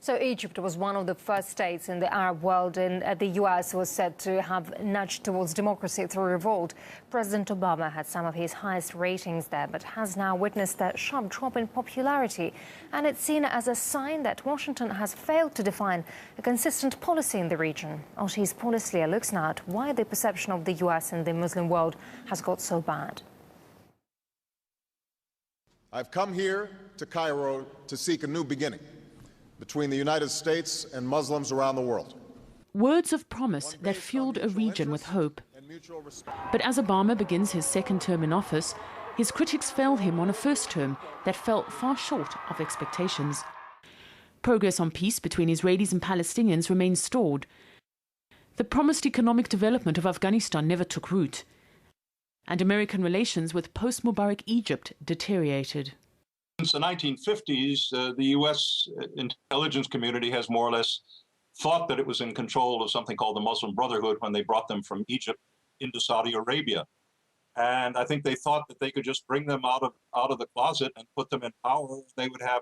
So Egypt was one of the first states in the Arab world, and the U.S. was said to have nudged towards democracy through revolt. President Obama had some of his highest ratings there, but has now witnessed a sharp drop in popularity. And it's seen as a sign that Washington has failed to define a consistent policy in the region. RT's Paula Slier looks now at why the perception of the U.S. in the Muslim world has got so bad. I've come here to Cairo to seek a new beginning between the United States and Muslims around the world. Words of promise that fueled a region with hope. But as Obama begins his second term in office, his critics fail him on a first term that fell far short of expectations. Progress on peace between Israelis and Palestinians remains stalled. The promised economic development of Afghanistan never took root. And American relations with post-Mubarak Egypt deteriorated. Since the 1950s, the U.S. intelligence community has more or less thought that it was in control of something called the Muslim Brotherhood when they brought them from Egypt into Saudi Arabia. And I think they thought that they could just bring them out of the closet and put them in power. They would have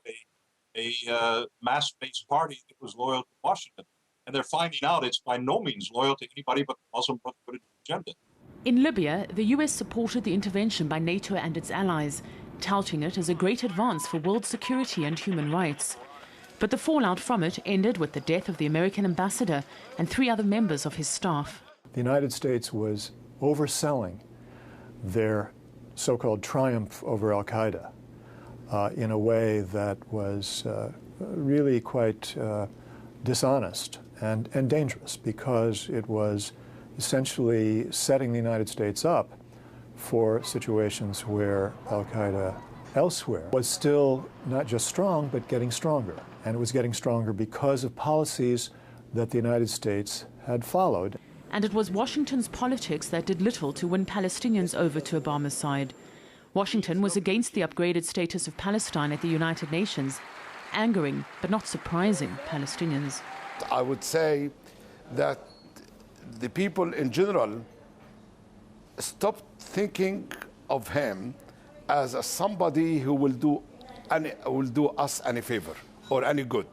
a mass-based party that was loyal to Washington. And they're finding out it's by no means loyal to anybody but the Muslim Brotherhood agenda. In Libya, the U.S. supported the intervention by NATO and its allies, touting it as a great advance for world security and human rights. But the fallout from it ended with the death of the American ambassador and 3 other members of his staff. The United States was overselling their so-called triumph over Al-queda in a way that was really quite dishonest and dangerous, because it was essentially setting the United States up for situations where Al-Qaeda elsewhere was still not just strong, but getting stronger. And it was getting stronger because of policies that the United States had followed. And it was Washington's politics that did little to win Palestinians over to Obama's side. Washington was against the upgraded status of Palestine at the United Nations, angering but not surprising Palestinians. I would say that the people in general stopped thinking of him as somebody who will do us any favor or any good.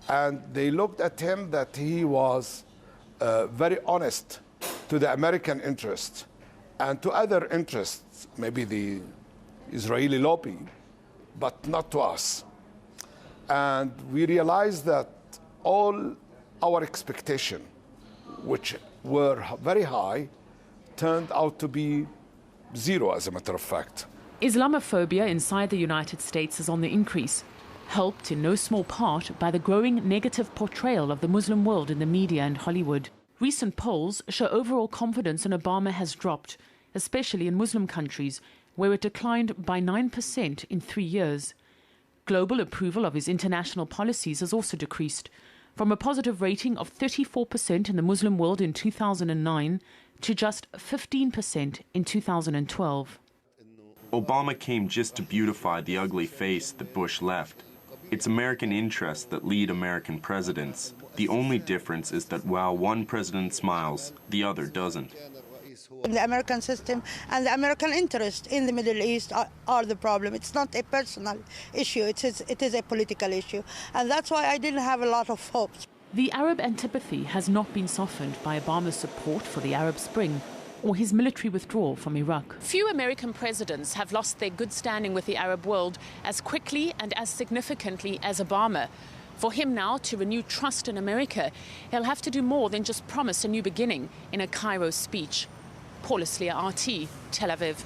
And they looked at him that he was very honest to the American interest and to other interests, maybe the Israeli lobby, but not to us. And we realized that all our expectations, which were very high, turned out to be zero, as a matter of fact. Islamophobia inside the United States is on the increase, helped in no small part by the growing negative portrayal of the Muslim world in the media and Hollywood. Recent polls show overall confidence in Obama has dropped, especially in Muslim countries, where it declined by 9% in 3 years. Global approval of his international policies has also decreased, from a positive rating of 34% in the Muslim world in 2009 to just 15% in 2012. Obama came just to beautify the ugly face that Bush left. It's American interests that lead American presidents. The only difference is that while one president smiles, the other doesn't. The American system and the American interest in the Middle East are the problem. It's not a personal issue, it is a political issue. And that's why I didn't have a lot of hopes. The Arab antipathy has not been softened by Obama's support for the Arab Spring or his military withdrawal from Iraq. Few American presidents have lost their good standing with the Arab world as quickly and as significantly as Obama. For him now to renew trust in America, he'll have to do more than just promise a new beginning in a Cairo speech. Paula Slier, RT, Tel Aviv.